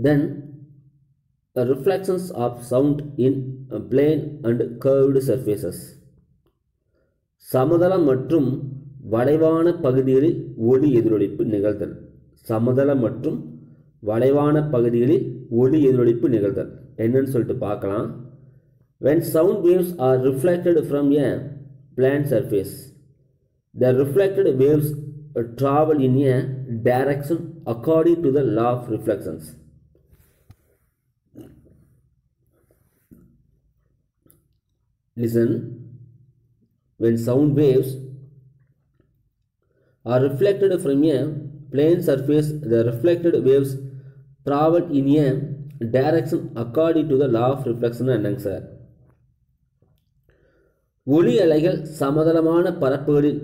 Then reflections of sound in plane and curved surfaces. சமதள மற்றும் வளைவான பகுதிகளில் ஒளி எதிரொலிப்பு நிகழ்தல். சமதள மற்றும் வளைவான பகுதிகளில் ஒளி எதிரொலிப்பு நிகழ்தல் என்னன்னு சொல்லிட்டு பார்க்கலாம். When sound waves are reflected from a plane surface, the reflected waves travel in a direction according to the law of reflections. Listen. When sound waves are reflected from a plane surface, the reflected waves travel in a direction according to the law of reflection. என்னங்க sir, ஒளி அலைகள் சமதளமான பரப்புகளில்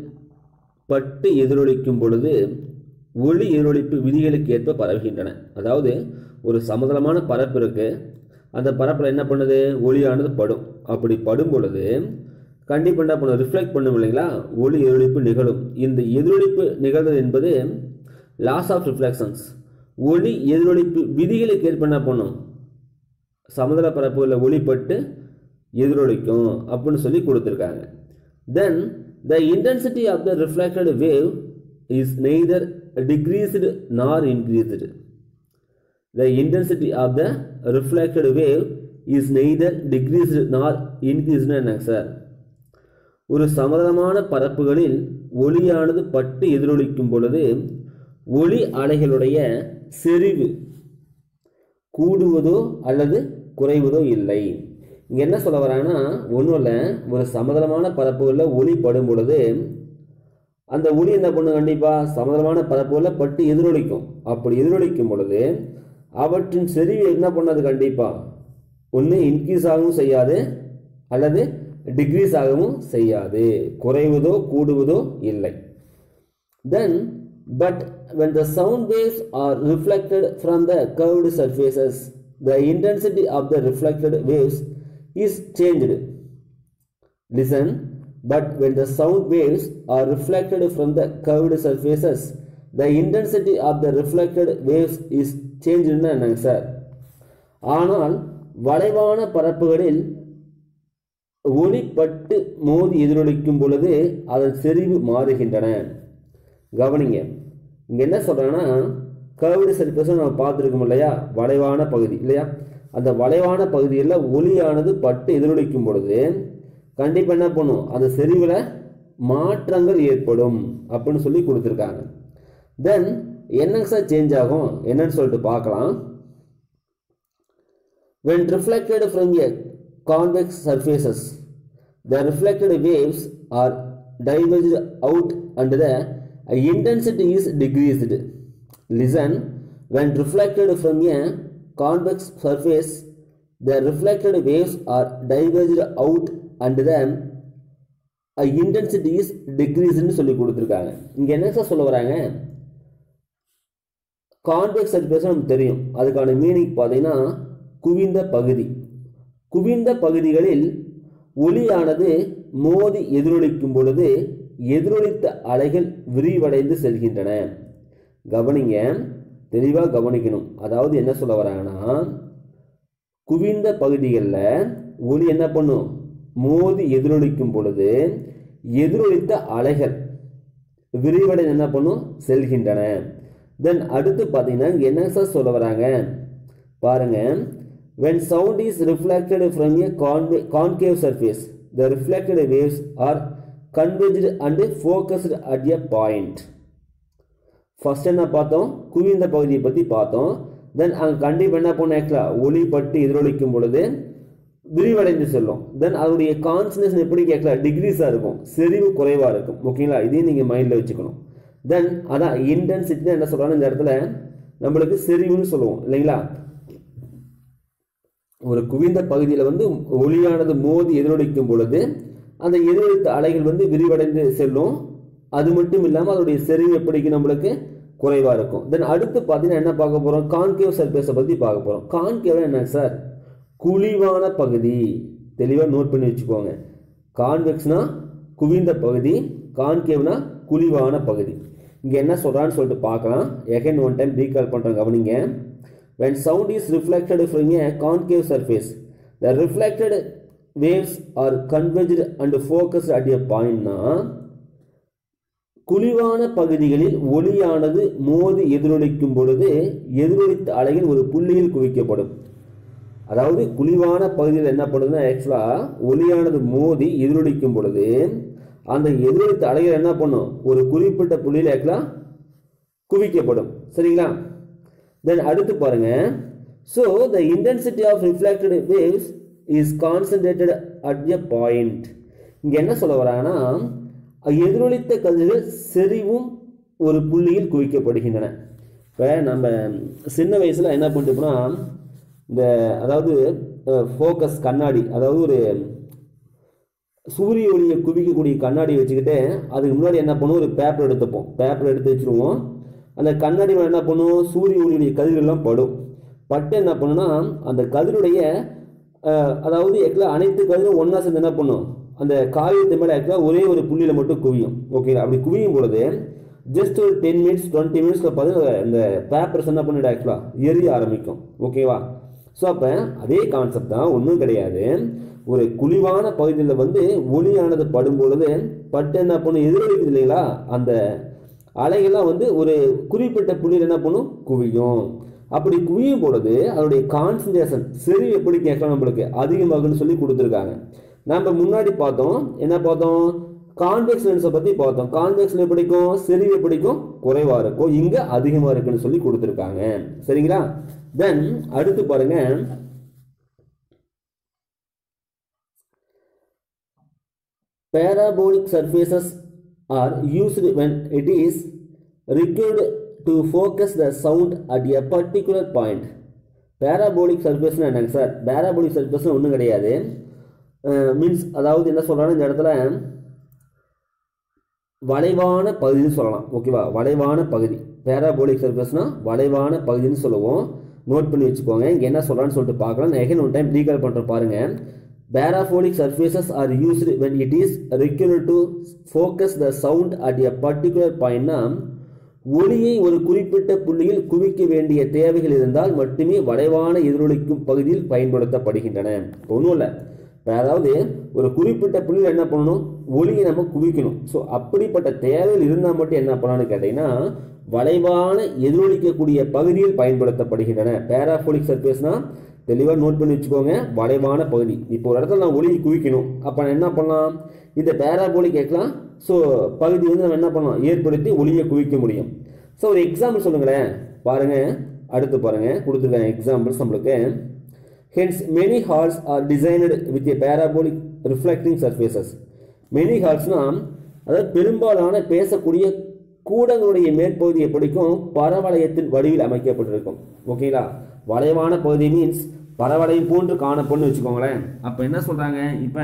பட்டு எதிரொலிக்கும் பொழுது ஒளி எதிரொலிப்பு விதிகளுக்கு ஏற்ப பரவுகின்றன. அதாவது ஒரு சமதளமான பரப்பு இருக்கு, அந்த பரப்பில் என்ன பண்ணுது, ஒளியானது படும். அப்படி படும் பொழுது கண்டிப்பாக என்ன பண்ணும், ரிஃப்ளெக்ட் பண்ணும் இல்லைங்களா, ஒளி எதிரொலிப்பு நிகழும். இந்த எதிரொலிப்பு நிகழ்தல் என்பது லாஸ் ஆஃப் ரிஃப்ளெக்ஷன்ஸ், ஒளி எதிரொலிப்பு விதிகளுக்கு ஏற்ப என்ன பண்ணும், சமதள பரப்புகளில் ஒளிப்பட்டு எதிரொலிக்கும் அப்படின்னு சொல்லி கொடுத்துருக்காங்க. Then the intensity of the reflected wave is neither decreased nor increased. The intensity of the reflected wave is neither decreased nor increased. என்னங்க சார், ஒரு சமதளமான பரப்புகளில் ஒளியானது பட்டு எதிரொலிக்கும் பொழுது ஒளி அலைகளுடைய செறிவு கூடுவதோ அல்லது குறைவதோ இல்லை. இங்க என்ன சொல்ல வராங்கன்னா, ஒன்றும் இல்லை, ஒரு சமதளமான பரப்புகளில் ஒளி படும் பொழுது அந்த ஒளி என்ன பண்ணும், கண்டிப்பாக சமதளமான பரப்புகளில் பட்டு எதிரொலிக்கும். அப்படி எதிரொலிக்கும் பொழுது அவற்றின் செறிவு என்ன பண்ணது, கண்டிப்பாக ஒன்று இன்க்ரீஸ் ஆகவும் செய்யாது அல்லது டிக்ரீஸ் ஆகவும் செய்யாது, குறைவதோ கூடுவதோ இல்லை. Then but when the sound waves are reflected from the curved surfaces, the intensity of the reflected waves is changed. Listen. But when the sound waves are reflected from the curved surfaces, the intensity of the reflected waves is changed. என்னங்க sir, ஆனால் வளைவான பரப்புகளில் ஒளிப்பட்டு மோதி எதிரொலிக்கும் பொழுது அதன் செறிவு மாறுகின்றன. கவனிங்க, இங்க என்ன சொல்றாங்கன்னா, கர்வ்டு சர்ஃபேஸ் நம்ம பார்த்துருக்கோம் இல்லையா, வளைவான பகுதி இல்லையா, அந்த வளைவான பகுதியில் ஒளியானது பட்டு எதிரொலிக்கும் பொழுது கண்டிப்பாக என்ன பண்ணும், அந்த செறிவில் மாற்றங்கள் ஏற்படும் அப்படின்னு சொல்லி கொடுத்துருக்காங்க. தென் என்னங்க சார் சேஞ்ச் ஆகும் என்னன்னு சொல்லிட்டு பார்க்கலாம். When reflected from a convex surfaces, the reflected waves are diverged out and the intensity is decreased. Listen. When reflected from a convex surface, the reflected waves are diverged out and the intensity is decreased ன்னு சொல்லி கொடுத்துருக்காங்க. இங்க என்ன sir சொல்ல வராங்க, convex surface நமக்கு தெரியும், அதுக்கான மீனிங் பார்த்தீங்கன்னா குவிந்த பகுதி. குவிந்த பகுதிகளில் ஒளியானது மோதி எதிரொலிக்கும் பொழுது எதிரொலித்த அலைகள் விரிவடைந்து செல்கின்றன. கவனிங்க, தெளிவாக கவனிக்கணும். அதாவது என்ன சொல்ல வராங்கன்னா, குவிந்த பகுதிகளில் ஒளி என்ன பண்ணும், மோதி எதிரொலிக்கும் பொழுது எதிரொலித்த அலைகள் விரிவடைந்து என்ன பண்ணும், செல்கின்றன. தென் அடுத்து பார்த்தீங்கன்னா என்ன சார் சொல்ல வராங்க பாருங்க. When sound is reflected from a concave surface, the reflected waves are converged and focused at a point. First என்ன பார்த்தோம், குவிந்த பகுதியை பற்றி பார்த்தோம். தென் அங்கே கண்டிப்பாக என்ன பண்ண, ஒளி பட்டு எதிரொலிக்கும் பொழுது விரிவடைந்து செல்லும். தென் அதனுடைய கான்சன்ட்ரேஷன் எப்படி கேட்கலாம், டிகிரீஸாக இருக்கும், செறிவு குறைவாக இருக்கும். ஓகேங்களா, இதையும் நீங்கள் மைண்டில் வச்சுக்கணும். தென் அதான் இன்டென்சிட்டி என்ன சொல்கிறாங்க, இந்த இடத்துல நம்மளுக்கு செறிவுன்னு சொல்லுவோம் இல்லைங்களா. ஒரு குவிந்த பகுதியில் வந்து ஒளியானது மோதி எதிரொலிக்கும் பொழுது அந்த எதிரொலித்த அலைகள் வந்து விரிவடைந்து செல்லும். அது மட்டும் இல்லாமல் அதோடைய செறிவு எப்படிக்கு நம்மளுக்கு குறைவாக இருக்கும். தென் அடுத்து பார்த்தீங்கன்னா என்ன பார்க்க போகிறோம், கான்கேவ் சர்ஃபேஸை பற்றி பார்க்க போகிறோம். கான்கேவ் என்ன சார், குழிவான பகுதி. தெளிவாக நோட் பண்ணி வச்சுக்கோங்க. கான்வெக்ஸ்னா குவிந்த பகுதி, கான்கேவ்னா குழிவான பகுதி. இங்கே என்ன சொல்கிறான்னு சொல்லிட்டு பார்க்கலாம். எகைன் ஒன் டைம் ரீகால் பண்ணுறோம், கவனிங்க. when sound is reflected from a concave surface, the reflected waves are converged and focused at a point na குழிவான பகுதிகளில் ஒளியானது மோதி எதிரொலிக்கும் பொழுது எதிரொலித்த அலைகள் ஒரு புள்ளியில் குவிக்கப்படும். அதாவது குழிவான பகுதியில் என்ன பண்ணுதுன்னா ஆக்சுவலா ஒளியானது மோதி எதிரொலிக்கும் பொழுது அந்த எதிரொலித்த அலைகள் என்ன பண்ணும், ஒரு குறிப்பிட்ட புள்ளியில் ஆக்சுவலா குவிக்கப்படும். சரிங்களா? தென் அடுத்து பாருங்க. So the intensity of reflected waves is concentrated at a point. இங்க என்ன சொல்ல வராங்கன்னா எதிரொலித்த கதிர்கள் செறிவும் ஒரு புள்ளியில் குவிக்கப்படுகின்றன. இப்போ நம்ம சின்ன வயசுல என்ன பண்ணிட்டோம்னா இந்த அதாவது ஃபோக்கஸ் கண்ணாடி, அதாவது ஒரு சூரிய ஒளியை குவிக்கக்கூடிய கண்ணாடி வச்சுக்கிட்டு அதுக்கு முன்னாடி என்ன பண்ணுவோம், ஒரு பேப்பர் எடுத்துப்போம். பேப்பர் எடுத்து வச்சுருவோம். அந்த கண்ணாடி மேலே என்ன பண்ணுவோம், சூரிய ஒளியுடைய கதிர்கள்லாம் படும். பட்டு என்ன பண்ணுன்னா அந்த கதிருடைய அதாவது அனைத்து கதிரும் ஒன்றா சேர்ந்து என்ன பண்ணும், அந்த காகிதத்து மேலே ஒரே ஒரு புள்ளியில் மட்டும் குவியும். ஓகே, அப்படி குவியும் பொழுது ஜஸ்ட் ஒரு 10 minutes 20 minutesல பார்த்தீங்கன்னா இந்த பேப்பர்ஸ் என்ன பண்ணிட்டு ஆக்சுவலாக எரிய ஆரம்பிக்கும். ஓகேவா? ஸோ அப்போ அதே கான்செப்ட் தான், ஒன்றும் கிடையாது. ஒரு குழிவான பகுதியில் ஒளியானது படும் பொழுது பட்டு என்ன பண்ணும், எதிரொலிக்குது இல்லைங்களா, அந்த அலைகள்லாம் ஒரு குறிப்பிட்ட புள்ளியில் என்ன பண்ணும், குவியும். அப்படி குவியும் பொழுது அதனுடைய கான்சன்ட்ரேஷன் சரி எப்படி கேட்கலாம், நம்மளுக்கு அதிகமாகுன்னு சொல்லி கொடுத்துருக்காங்க. நம்ம முன்னாடி பார்த்தோம், என்ன பார்த்தோம், கான்வெக்ஸ் லென்ஸை பற்றி பார்த்தோம். கான்வெக்ஸ்ல எப்படிக்கும், செறிவு எப்படிக்கும், குறைவாக இருக்கும். இங்கே அதிகமாக இருக்குன்னு சொல்லி கொடுத்துருக்காங்க. சரிங்களா? தென் அடுத்து பாருங்க, parabolic surfaces are used when it is required to focus the sound at a particular point. parabolic surface என்னங்க சார்? parabolic surface ஒன்றும் கிடையாது. மீன்ஸ் அதாவது என்ன சொல்றாங்க இந்த இடத்துல, வளைவான பகுதின்னு சொல்லலாம். ஓகேவா? வளைவான பகுதி parabolic surfaceனா வளைவான பகுதின்னு சொல்லுவோம். நோட் பண்ணி வச்சுக்கோங்க. இங்கே என்ன சொல்றான்னு சொல்லிட்டு பார்க்கலாம். நான் ஒன் டைம் ரீகால் பண்ணுற பாருங்க. Parabolic surfaces are used when it is required to focus the sound at a particular point. ஒளியை ஒரு குறிப்பிட்ட புள்ளியில் குவிக்க வேண்டிய தேவைகள் இருந்தால் மட்டுமே வளைவான எதிரொலிக்கும் பகுதியில் பயன்படுத்தப்படுகின்றன. ஒன்றும் இல்லை, அதாவது ஒரு குறிப்பிட்ட புள்ளியில் என்ன பண்ணணும், ஒளியை நம்ம குவிக்கணும். ஸோ அப்படிப்பட்ட தேவைகள் இருந்தால் மட்டும் என்ன பண்ணலான்னு கேட்டீங்கன்னா வளைவான எதிரொலிக்கக்கூடிய பகுதியில் பயன்படுத்தப்படுகின்றன. parabolic surfaceனா தெளிவாக நோட் பண்ணி வச்சுக்கோங்க, வளைவான பகுதி. இப்போ ஒரு இடத்துல நான் ஒளியை குவிக்கணும், அப்போ நான் என்ன பண்ணலாம், இந்த பேராபோலிக் கேட்கலாம். ஸோ பகுதி நம்ம என்ன பண்ணலாம், ஏற்படுத்தி ஒளியை குவிக்க முடியும். ஸோ ஒரு எக்ஸாம்பிள் சொல்லுங்களேன். பாருங்க, அடுத்து பாருங்க, கொடுத்துருக்காங்க எக்ஸாம்பிள்ஸ் நம்மளுக்கு. Hence many halls are designed with a parabolic reflecting surfaces. Many ஹால்ஸ்னா அதாவது பெரும்பாலான பேசக்கூடிய கூடங்களுடைய மேற்பகுதி எப்படிக்கும் பரவளையத்தின் வடிவில் அமைக்கப்பட்டிருக்கும். ஓகேங்களா? வளைவான பகுதி மீன்ஸ் பரவளையம் போன்று காணப்படும் வச்சுக்கோங்களேன். அப்போ என்ன சொல்கிறாங்க, இப்போ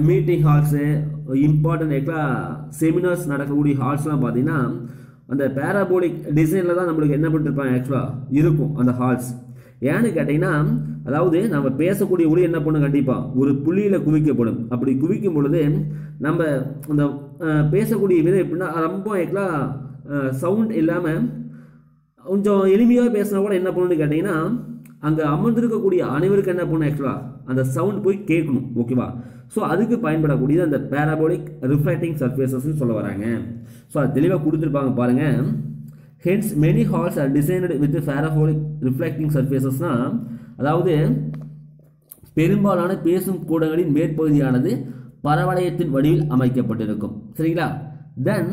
மீட்டிங் ஹால்ஸு, இம்பார்ட்டன்ட் செமினார்ஸ் நடக்கக்கூடிய ஹால்ஸ்லாம் பார்த்தீங்கன்னா அந்த பேராபோலிக் டிசைனில் தான் நம்மளுக்கு என்ன பண்ணிருப்பாங்க ஆக்சுவலாக இருக்கும் அந்த ஹால்ஸ். ஏன்னு கேட்டிங்கன்னா அதாவது நம்ம பேசக்கூடிய ஒளி என்ன பண்ணும், கண்டிப்பாக ஒரு புள்ளியில் குவிக்கப்படும். அப்படி குவிக்கும் பொழுது நம்ம அந்த பேசக்கூடிய விதம் எப்படின்னா ரொம்ப சவுண்ட் இல்லாமல் கொஞ்சம் எளிமையாக பேசினா கூட என்ன பண்ணணும்னு கேட்டிங்கன்னா அங்கே அமர்ந்திருக்கக்கூடிய அனைவருக்கு என்ன பண்ணணும் ஆக்சுவலாக அந்த சவுண்ட் போய் கேட்கணும். ஓகேவா? ஸோ அதுக்கு பயன்படக்கூடியது அந்த பேராபோலிக் ரிஃப்ளெக்டிங் சர்ஃபேசஸ்ன்னு சொல்ல வராங்க. ஸோ அது தெளிவாக கொடுத்துருப்பாங்க பாருங்கள். Hence many halls are designed with parabolic reflecting சர்ஃபேசஸ்னா அதாவது பெரும்பாலான பேசும் கூடங்களின் மேற்பகுதியானது பரவளையத்தின் வடிவில் அமைக்கப்பட்டிருக்கும். சரிங்களா? தென்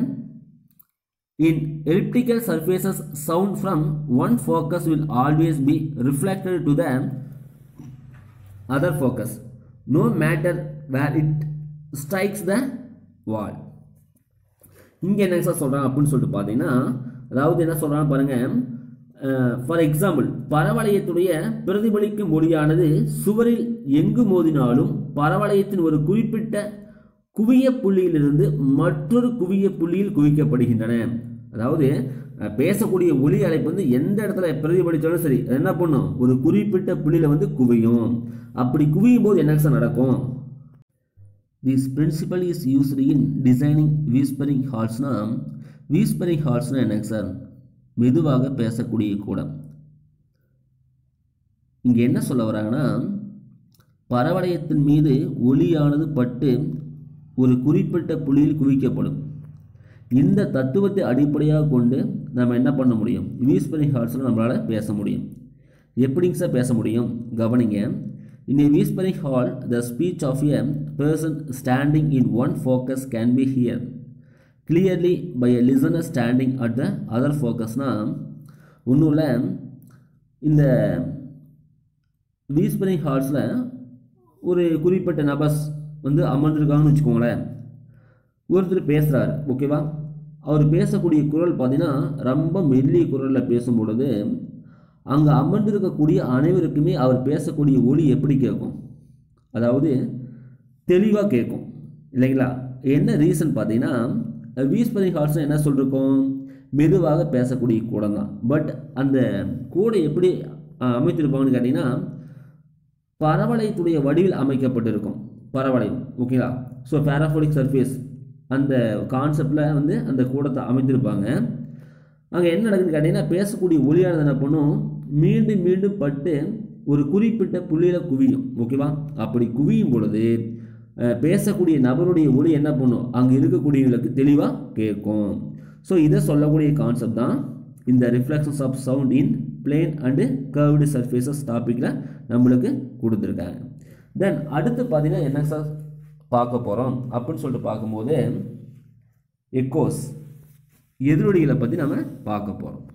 in elliptical surfaces sound from one focus will always be reflected to the other focus no matter where it strikes the wall. இங்கே என்ன சார் சொல்கிறாங்க அப்படின்னு சொல்லிட்டு பார்த்தீங்கன்னா அதாவது என்ன சொல்கிறாங்க பாருங்க. ஃபார் எக்ஸாம்பிள், பரவளையத்துடைய பிரதிபலிக்கும் ஒளியானது சுவரில் எங்கு மோதினாலும் பரவளையத்தின் ஒரு குறிப்பிட்ட குவிய புள்ளியிலிருந்து மற்றொரு குவிய புள்ளியில் குவிக்கப்படுகின்றன. அதாவது பேசக்கூடிய ஒளி அலைப்பு எந்த இடத்துல பிரதிபலித்தாலும் சரி என்ன பண்ணும், ஒரு குறிப்பிட்ட புள்ளியில் குவியும். அப்படி குவியும் போது என்ன சார் நடக்கும்? This principle is used in designing whispering ஹால்ஸ்னா. வீஸ்பரிங் ஹால்ஸ்னா என்னங்க சார்? மெதுவாக பேசக்கூடிய கூடம். இங்கே என்ன சொல்ல வராங்கன்னா, பரவளையத்தின் மீது ஒளியானது பட்டு ஒரு குறிப்பிட்ட புள்ளியில் குவிக்கப்படும். இந்த தத்துவத்தை அடிப்படையாக கொண்டு நம்ம என்ன பண்ண முடியும், வீஸ்பரிங் ஹார்ட்ஸில் நம்மளால் பேச முடியும். எப்படிங்க சார் பேச முடியும், கவனிங்க. In a whispering hall, the speech of a person standing in one focus can be heard clearly by a listener standing at the other focusனா ஒன்றும் இல்லை, இந்த வீஸ்பரிங் ஹார்ட்ஸில் ஒரு குறிப்பிட்ட நபர்ஸ் வந்து அமர்ந்திருக்காங்கன்னு வச்சுக்கோங்களேன். ஒருத்தர் பேசுகிறாரு, ஓகேவா. அவர் பேசக்கூடிய குரல் பார்த்தீங்கன்னா ரொம்ப மெல்லிய குரலில் பேசும்பொழுது அங்கே அமர்ந்திருக்கக்கூடிய அனைவருக்குமே அவர் பேசக்கூடிய ஒலி எப்படி கேட்கும், அதாவது தெளிவாக கேட்கும் இல்லைங்களா. என்ன ரீசன் பார்த்தீங்கன்னா, வீஸ்பரிங் ஹார்ட்ஸ் என்ன சொல்லிருக்கோம், மெதுவாக பேசக்கூடிய கூடம் தான். பட் அந்த கூடை எப்படி அமைத்திருப்பாங்கன்னு கேட்டிங்கன்னா, பரவளையத்துடைய வடிவில் அமைக்கப்பட்டிருக்கும். பரவளையம், ஓகேங்களா. ஸோ பேராபோலிக் சர்ஃபேஸ் அந்த கான்செப்டில் வந்து அந்த கூடத்தை அமைத்திருப்பாங்க. அங்கே என்ன நடக்குதுன்னு கேட்டிங்கன்னா, பேசக்கூடிய ஒலியானது என்ன பண்ணும், மீண்டும் மீண்டும் பட்டு ஒரு குறிப்பிட்ட புள்ளியில் குவியும், ஓகேவா. அப்படி குவியும் பொழுது பேசக்கூடிய நபருடைய ஒலி என்ன பண்ணும், அங்கே இருக்கக்கூடியவங்களுக்கு தெளிவாக கேட்கும். ஸோ இதை சொல்லக்கூடிய கான்செப்ட் தான் இந்த reflections of sound in plane and curved surfaces டாப்பிக்கில் நம்மளுக்கு கொடுத்துருக்காங்க. தென் அடுத்து பார்த்தீங்கன்னா என்ன சார் பார்க்க போகிறோம் அப்படின்னு சொல்லிட்டு பார்க்கும்போது எக்கோஸ், எதிரொலிகளை பற்றி நம்ம பார்க்க போகிறோம்.